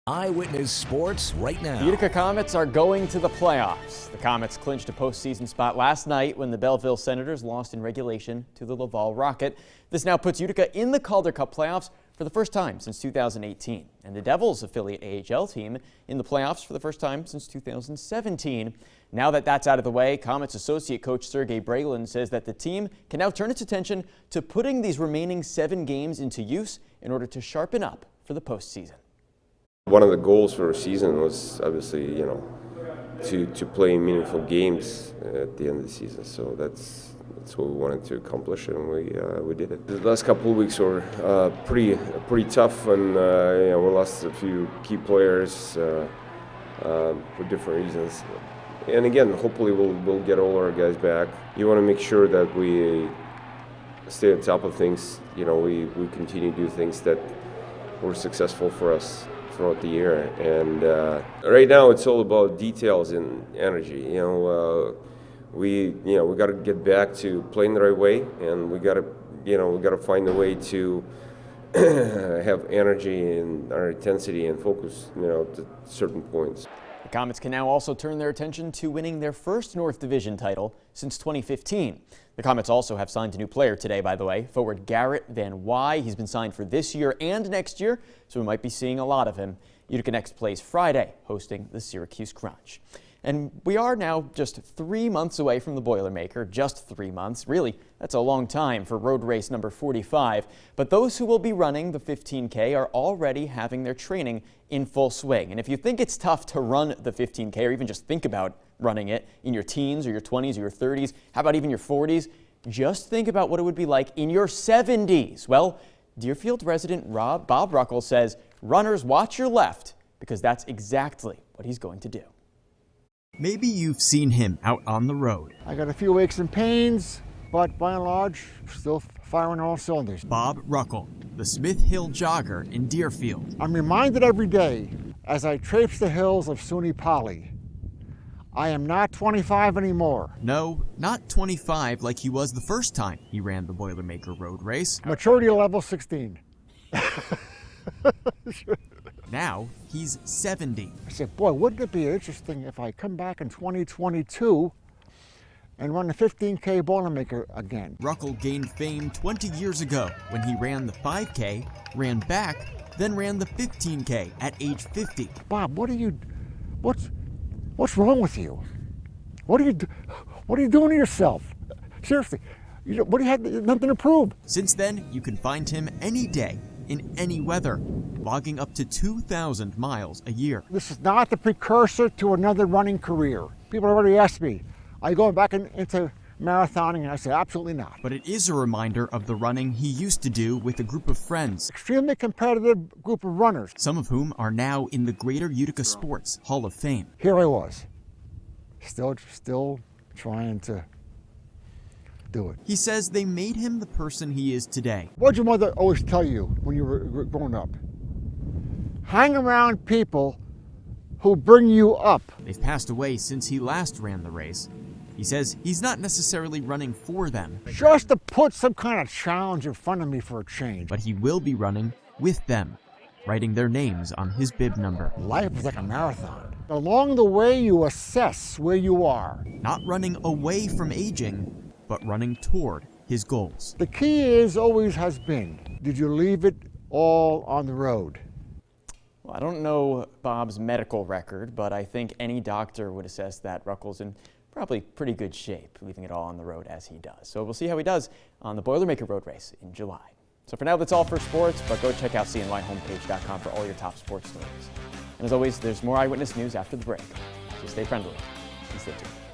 Eyewitness Sports right now. The Utica Comets are going to the playoffs. The Comets clinched a postseason spot last night when the Belleville Senators lost in regulation to the Laval Rocket. This now puts Utica in the Calder Cup playoffs for the first time since 2018. And the Devils affiliate AHL team in the playoffs for the first time since 2017. Now that that's out of the way, Comets associate coach Sergei Bralin says that the team can now turn its attention to putting these remaining 7 games into use in order to sharpen up for the postseason. One of the goals for our season was obviously, to play meaningful games at the end of the season. So that's what we wanted to accomplish, and we did it. The last couple of weeks were pretty tough, and we lost a few key players for different reasons. And again, hopefully we'll get all our guys back. You want to make sure that we stay on top of things. We continue to do things that were successful for us throughout the year, and right now it's all about details and energy. We got to get back to playing the right way, and we got to find a way to have energy and our intensity and focus, to certain points. The Comets can now also turn their attention to winning their first North Division title since 2015. The Comets also have signed a new player today, by the way, forward Garrett Van Wy. He's been signed for this year and next year, so we might be seeing a lot of him. Utica next plays Friday, hosting the Syracuse Crunch. And we are now just 3 months away from the Boilermaker, just 3 months. Really, that's a long time for road race number 45. But those who will be running the 15K are already having their training in full swing. And if you think it's tough to run the 15K or even just think about running it in your teens or your 20s or your 30s, how about even your 40s? Just think about what it would be like in your 70s. Well, Deerfield resident Bob Ruckle says, runners, watch your left, because that's exactly what he's going to do. Maybe you've seen him out on the road. I got a few aches and pains, but by and large, still firing on all cylinders. Bob Ruckle, the Smith Hill jogger in Deerfield. I'm reminded every day as I traipse the hills of SUNY Poly, I am not 25 anymore. No, not 25 like he was the first time he ran the Boilermaker road race. Maturity level 16. Now he's 70. I said, boy, wouldn't it be interesting if I come back in 2022 and run the 15K Boilermaker again? Ruckle gained fame 20 years ago when he ran the 5K, ran back, then ran the 15K at age 50. Bob, what's wrong with you? What are you doing to yourself? Seriously, what do you have? Nothing to prove. Since then, you can find him any day, in any weather, logging up to 2,000 miles a year. This is not the precursor to another running career. People already asked me, are you going back into marathoning? And I said, absolutely not. But it is a reminder of the running he used to do with a group of friends. Extremely competitive group of runners. Some of whom are now in the Greater Utica Sports Hall of Fame. Here I was, still trying to do it. He says they made him the person he is today. What did your mother always tell you when you were growing up? Hang around people who bring you up. They've passed away since he last ran the race. He says he's not necessarily running for them. Just to put some kind of challenge in front of me for a change. But he will be running with them, writing their names on his bib number. Life is like a marathon. Along the way, you assess where you are. Not running away from aging, but running toward his goals. The key always has been, did you leave it all on the road? Well, I don't know Bob's medical record, but I think any doctor would assess that Ruckle's in probably pretty good shape, leaving it all on the road as he does. So we'll see how he does on the Boilermaker road race in July. So for now, that's all for sports, but go check out cnyhomepage.com for all your top sports stories. And as always, there's more Eyewitness News after the break. So stay friendly and stay tuned.